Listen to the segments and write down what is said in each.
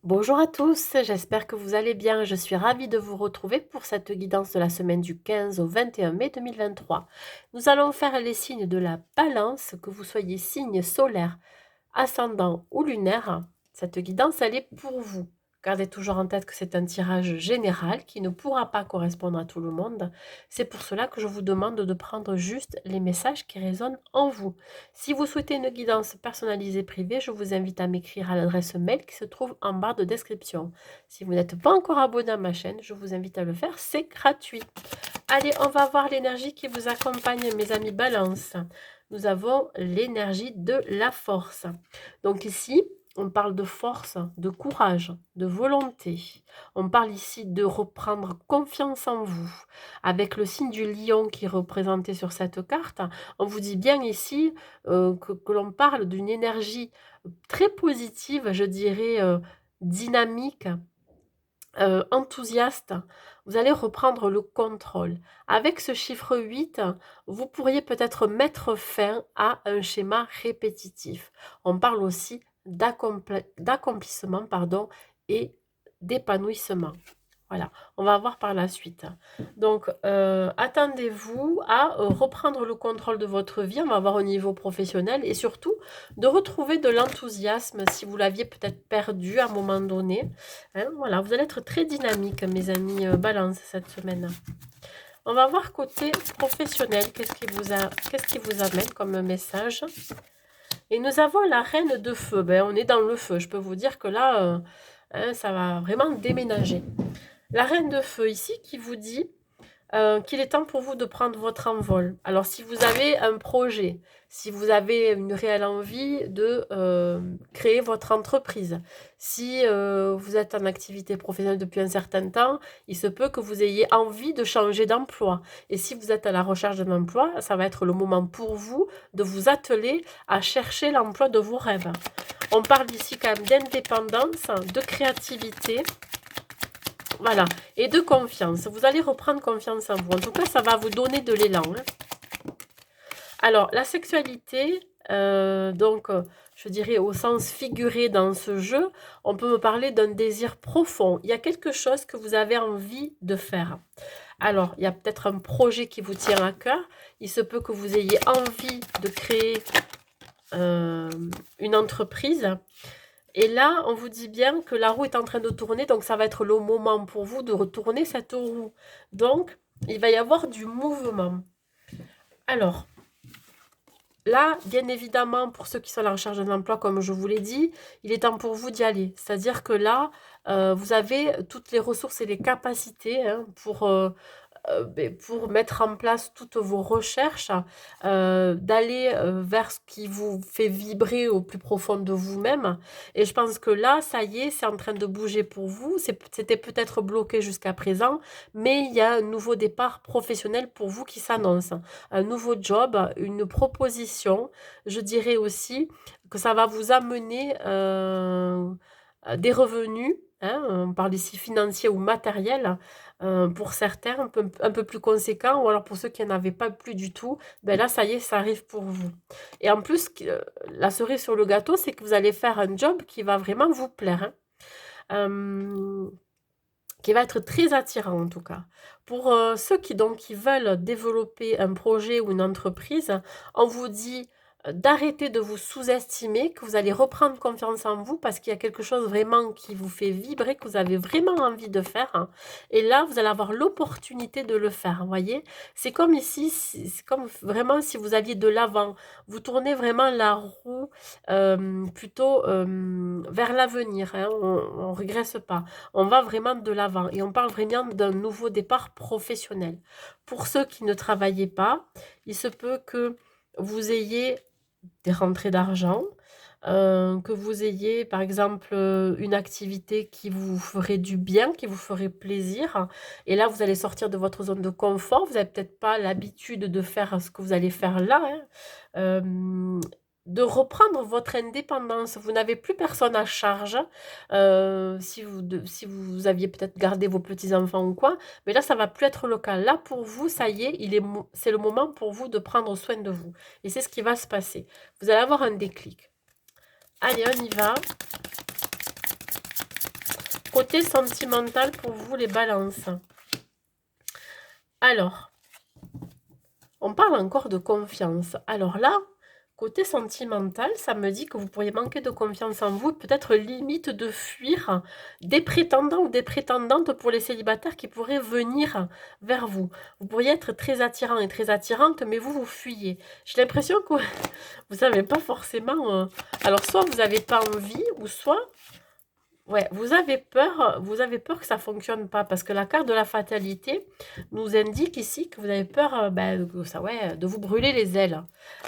Bonjour à tous, j'espère que vous allez bien. Je suis ravie de vous retrouver pour cette guidance de la semaine du 15 au 21 mai 2023. Nous allons faire les signes de la balance, que vous soyez signe solaire, ascendant ou lunaire. Cette guidance, elle est pour vous. Gardez toujours en tête que c'est un tirage général qui ne pourra pas correspondre à tout le monde. C'est pour cela que je vous demande de prendre juste les messages qui résonnent en vous. Si vous souhaitez une guidance personnalisée privée, je vous invite à m'écrire à l'adresse mail qui se trouve en barre de description. Si vous n'êtes pas encore abonné à ma chaîne, je vous invite à le faire, c'est gratuit. Allez, on va voir l'énergie qui vous accompagne, mes amis Balance. Nous avons l'énergie de la force. Donc ici, on parle de force, de courage, de volonté. On parle ici de reprendre confiance en vous. Avec le signe du lion qui est représenté sur cette carte, on vous dit bien ici que l'on parle d'une énergie très positive, je dirais dynamique, enthousiaste. Vous allez reprendre le contrôle. Avec ce chiffre 8, vous pourriez peut-être mettre fin à un schéma répétitif. On parle aussi d'accomplissement, et d'épanouissement. Voilà, on va voir par la suite. Donc, attendez-vous à reprendre le contrôle de votre vie, on va voir au niveau professionnel, et surtout de retrouver de l'enthousiasme si vous l'aviez peut-être perdu à un moment donné. Hein, voilà, vous allez être très dynamique, mes amis Balance, cette semaine. On va voir côté professionnel, qu'est-ce qui vous amène comme message. Et nous avons la reine de feu. Ben, on est dans le feu, je peux vous dire que là, hein, ça va vraiment déménager. La reine de feu ici qui vous dit qu'il est temps pour vous de prendre votre envol. Alors, si vous avez un projet, si vous avez une réelle envie de créer votre entreprise, si vous êtes en activité professionnelle depuis un certain temps, il se peut que vous ayez envie de changer d'emploi. Et si vous êtes à la recherche d'un emploi, ça va être le moment pour vous de vous atteler à chercher l'emploi de vos rêves. On parle ici quand même d'indépendance, de créativité, voilà, et de confiance. Vous allez reprendre confiance en vous. En tout cas, ça va vous donner de l'élan. Alors, la sexualité, je dirais au sens figuré dans ce jeu, on peut me parler d'un désir profond. Il y a quelque chose que vous avez envie de faire. Alors, il y a peut-être un projet qui vous tient à cœur. Il se peut que vous ayez envie de créer une entreprise. Et là, on vous dit bien que la roue est en train de tourner, donc ça va être le moment pour vous de retourner cette roue. Donc, il va y avoir du mouvement. Alors, là, bien évidemment, pour ceux qui sont à la recherche d'un emploi, comme je vous l'ai dit, il est temps pour vous d'y aller. C'est-à-dire que là, vous avez toutes les ressources et les capacités pour mettre en place toutes vos recherches, d'aller vers ce qui vous fait vibrer au plus profond de vous-même. Et je pense que là, ça y est, c'est en train de bouger pour vous. C'était peut-être bloqué jusqu'à présent, mais il y a un nouveau départ professionnel pour vous qui s'annonce. Un nouveau job, une proposition. Je dirais aussi que ça va vous amener des revenus. Hein, on parle ici financiers ou matériels, pour certains un peu plus conséquents, ou alors pour ceux qui n'en avaient pas plus du tout, ben là, ça y est, ça arrive pour vous. Et en plus, la cerise sur le gâteau, c'est que vous allez faire un job qui va vraiment vous plaire, hein, qui va être très attirant en tout cas. Pour ceux qui veulent développer un projet ou une entreprise, on vous dit d'arrêter de vous sous-estimer, que vous allez reprendre confiance en vous parce qu'il y a quelque chose vraiment qui vous fait vibrer, que vous avez vraiment envie de faire, hein. Et là, vous allez avoir l'opportunité de le faire, vous voyez. C'est comme ici, c'est comme vraiment si vous aviez de l'avant. Vous tournez vraiment la roue plutôt vers l'avenir, hein. On ne régresse pas. On va vraiment de l'avant et on parle vraiment d'un nouveau départ professionnel. Pour ceux qui ne travaillaient pas, il se peut que vous ayez des rentrées d'argent, que vous ayez par exemple une activité qui vous ferait du bien, qui vous ferait plaisir. Et là, vous allez sortir de votre zone de confort. Vous n'avez peut-être pas l'habitude de faire ce que vous allez faire là, hein. De reprendre votre indépendance. Vous n'avez plus personne à charge, si vous aviez peut-être gardé vos petits-enfants ou quoi, mais là, ça va plus être le cas. Là, pour vous, ça y est, c'est le moment pour vous de prendre soin de vous. Et c'est ce qui va se passer. Vous allez avoir un déclic. Allez, on y va. Côté sentimental pour vous, les balances. Alors, on parle encore de confiance. Alors là, côté sentimental, ça me dit que vous pourriez manquer de confiance en vous, peut-être limite de fuir des prétendants ou des prétendantes pour les célibataires qui pourraient venir vers vous. Vous pourriez être très attirant et très attirante, mais vous fuyez. J'ai l'impression que vous n'avez pas forcément... Alors, soit vous n'avez pas envie, ou soit... Ouais, vous avez peur que ça fonctionne pas, parce que la carte de la fatalité nous indique ici que vous avez peur ouais, de vous brûler les ailes.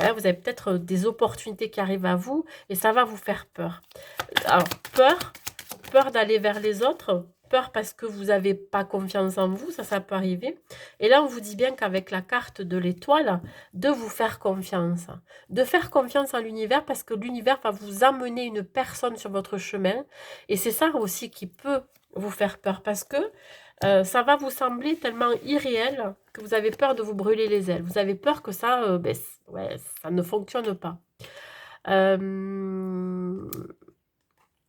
Hein, vous avez peut-être des opportunités qui arrivent à vous et ça va vous faire peur. Alors, peur d'aller vers les autres, peur parce que vous n'avez pas confiance en vous, ça peut arriver. Et là, on vous dit bien qu'avec la carte de l'étoile, de vous faire confiance. De faire confiance en l'univers parce que l'univers va vous amener une personne sur votre chemin. Et c'est ça aussi qui peut vous faire peur parce que ça va vous sembler tellement irréel que vous avez peur de vous brûler les ailes. Vous avez peur que ça, ouais, ça ne fonctionne pas.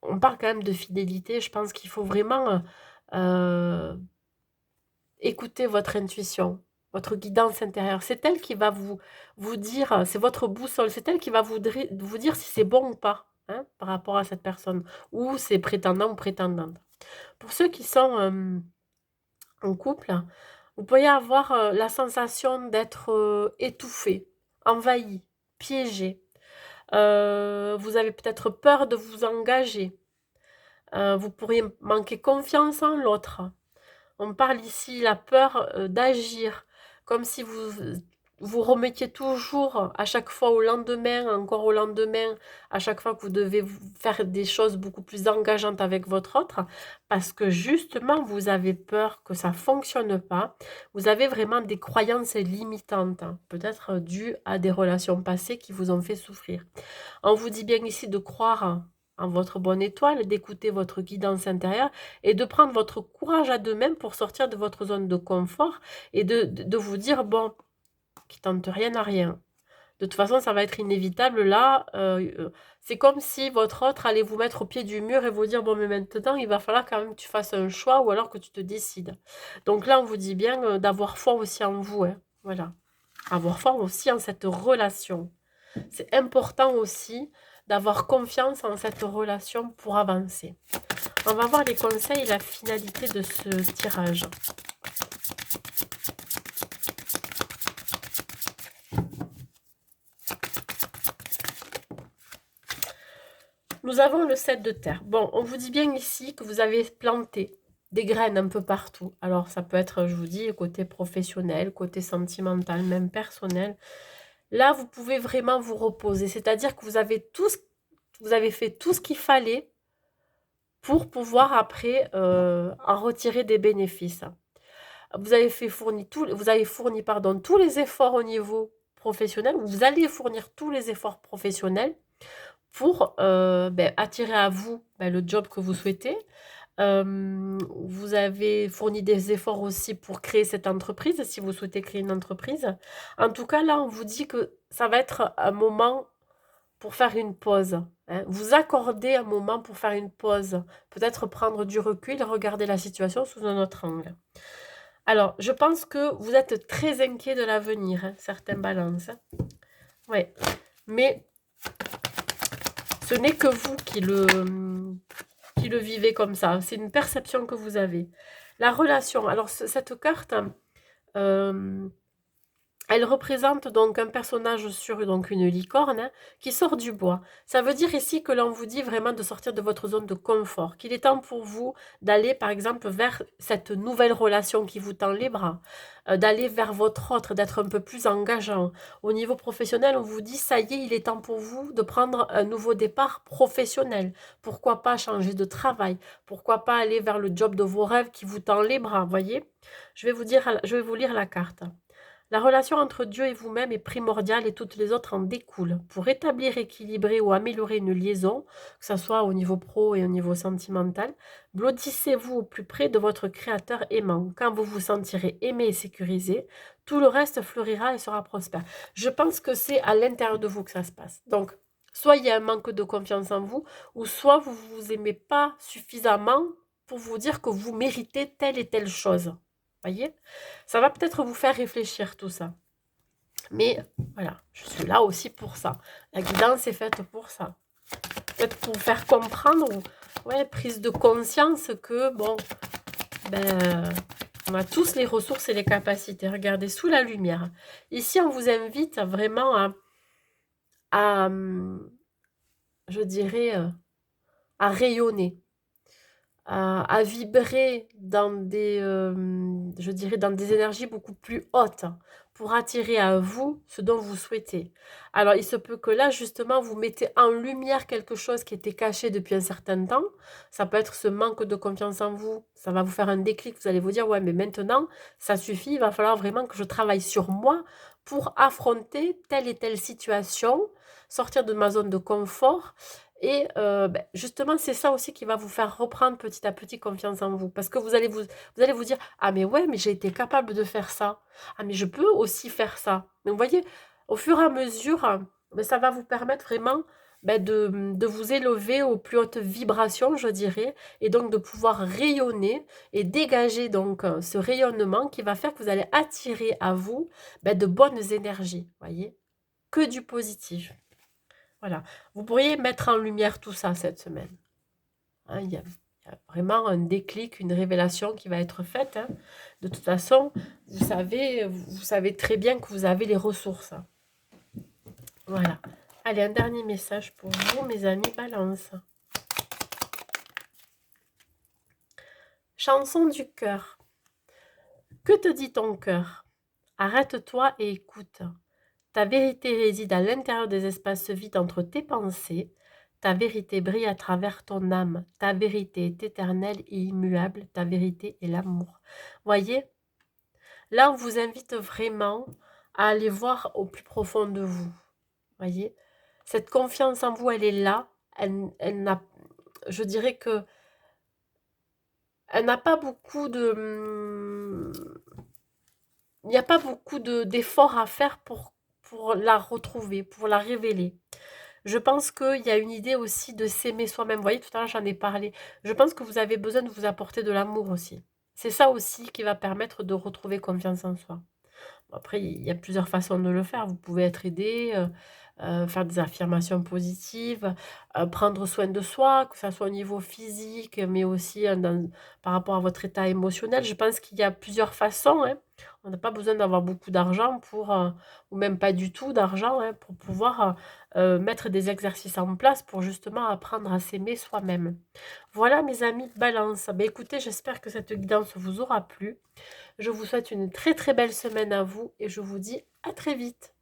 On parle quand même de fidélité. Je pense qu'il faut vraiment écouter votre intuition, votre guidance intérieure. C'est elle qui va vous dire, c'est votre boussole, c'est elle qui va vous dire si c'est bon ou pas, hein, par rapport à cette personne, ou ses prétendants ou prétendantes. Pour ceux qui sont en couple, vous pourriez avoir la sensation d'être étouffé, envahi, piégé. Vous avez peut-être peur de vous engager. Vous pourriez manquer confiance en l'autre. On parle ici la peur d'agir, comme si vous remettiez toujours à chaque fois au lendemain, encore au lendemain, à chaque fois que vous devez faire des choses beaucoup plus engageantes avec votre autre, parce que justement, vous avez peur que ça ne fonctionne pas. Vous avez vraiment des croyances limitantes, hein, peut-être dues à des relations passées qui vous ont fait souffrir. On vous dit bien ici de croire en votre bonne étoile, d'écouter votre guidance intérieure et de prendre votre courage à deux mains pour sortir de votre zone de confort et de vous dire, bon, qui tente rien à rien. De toute façon, ça va être inévitable. Là, c'est comme si votre autre allait vous mettre au pied du mur et vous dire, bon, mais maintenant, il va falloir quand même que tu fasses un choix ou alors que tu te décides. Donc là, on vous dit bien d'avoir foi aussi en vous. Hein. Voilà. Avoir foi aussi en cette relation. C'est important aussi d'avoir confiance en cette relation pour avancer. On va voir les conseils et la finalité de ce tirage. Nous avons le 7 de terre. Bon, on vous dit bien ici que vous avez planté des graines un peu partout. Alors, ça peut être, je vous dis, côté professionnel, côté sentimental, même personnel. Là, vous pouvez vraiment vous reposer. C'est-à-dire que vous avez fait tout ce qu'il fallait pour pouvoir après en retirer des bénéfices. Vous avez fourni tous les efforts au niveau professionnel. Vous allez fournir tous les efforts professionnels pour attirer à vous le job que vous souhaitez. Vous avez fourni des efforts aussi pour créer cette entreprise, si vous souhaitez créer une entreprise. En tout cas, là, on vous dit que ça va être un moment pour faire une pause. Hein. Vous accordez un moment pour faire une pause. Peut-être prendre du recul, regarder la situation sous un autre angle. Alors, je pense que vous êtes très inquiet de l'avenir, hein, certains balances. Hein. Ouais. Mais ce n'est que vous qui le vivez comme ça. C'est une perception que vous avez. La relation. Alors, cette carte, elle représente donc un personnage sur donc une licorne hein, qui sort du bois. Ça veut dire ici que l'on vous dit vraiment de sortir de votre zone de confort, qu'il est temps pour vous d'aller par exemple vers cette nouvelle relation qui vous tend les bras, d'aller vers votre autre, d'être un peu plus engageant. Au niveau professionnel, on vous dit ça y est, il est temps pour vous de prendre un nouveau départ professionnel. Pourquoi pas changer de travail? Pourquoi pas aller vers le job de vos rêves qui vous tend les bras, voyez? Je vais vous lire la carte. La relation entre Dieu et vous-même est primordiale et toutes les autres en découlent. Pour établir, équilibrer ou améliorer une liaison, que ce soit au niveau pro et au niveau sentimental, blottissez-vous au plus près de votre créateur aimant. Quand vous vous sentirez aimé et sécurisé, tout le reste fleurira et sera prospère. Je pense que c'est à l'intérieur de vous que ça se passe. Donc, soit il y a un manque de confiance en vous, ou soit vous ne vous aimez pas suffisamment pour vous dire que vous méritez telle et telle chose. Voyez? Ça va peut-être vous faire réfléchir tout ça. Mais voilà, je suis là aussi pour ça. La guidance est faite pour ça. Peut-être pour vous faire comprendre, ouais, prise de conscience que, bon, ben, on a tous les ressources et les capacités. Regardez, sous la lumière. Ici, on vous invite vraiment à je dirais, à rayonner, à vibrer dans des, je dirais, dans des énergies beaucoup plus hautes pour attirer à vous ce dont vous souhaitez. Alors, il se peut que là, justement, vous mettez en lumière quelque chose qui était caché depuis un certain temps. Ça peut être ce manque de confiance en vous. Ça va vous faire un déclic. Vous allez vous dire, ouais, mais maintenant, ça suffit. Il va falloir vraiment que je travaille sur moi pour affronter telle et telle situation, sortir de ma zone de confort. Et justement, c'est ça aussi qui va vous faire reprendre petit à petit confiance en vous. Parce que vous allez vous dire, ah mais ouais, mais j'ai été capable de faire ça. Ah mais je peux aussi faire ça. Donc vous voyez, au fur et à mesure, ça va vous permettre vraiment de vous élever aux plus hautes vibrations, je dirais, et donc de pouvoir rayonner et dégager donc ce rayonnement qui va faire que vous allez attirer à vous de bonnes énergies, voyez, que du positif. Voilà. Vous pourriez mettre en lumière tout ça cette semaine. Hein, il y a vraiment un déclic, une révélation qui va être faite. Hein. De toute façon, vous savez très bien que vous avez les ressources. Hein. Voilà. Allez, un dernier message pour vous, mes amis Balance. Chanson du cœur. Que te dit ton cœur? Arrête-toi et écoute. Ta vérité réside à l'intérieur des espaces vides entre tes pensées. Ta vérité brille à travers ton âme. Ta vérité est éternelle et immuable. Ta vérité est l'amour. Voyez, là, on vous invite vraiment à aller voir au plus profond de vous. Voyez, cette confiance en vous, elle est là. Je dirais que elle n'a pas beaucoup de... Il n'y a pas beaucoup d'efforts à faire pour la retrouver, pour la révéler. Je pense qu'il y a une idée aussi de s'aimer soi-même. Vous voyez, tout à l'heure, j'en ai parlé. Je pense que vous avez besoin de vous apporter de l'amour aussi. C'est ça aussi qui va permettre de retrouver confiance en soi. Bon, après, il y a plusieurs façons de le faire. Vous pouvez être aidé, faire des affirmations positives, prendre soin de soi, que ça soit au niveau physique, mais aussi par rapport à votre état émotionnel. Je pense qu'il y a plusieurs façons. Hein. On n'a pas besoin d'avoir beaucoup d'argent ou même pas du tout d'argent, hein, pour pouvoir mettre des exercices en place pour justement apprendre à s'aimer soi-même. Voilà, mes amis, balance. Ben, écoutez, j'espère que cette guidance vous aura plu. Je vous souhaite une très très belle semaine à vous et je vous dis à très vite.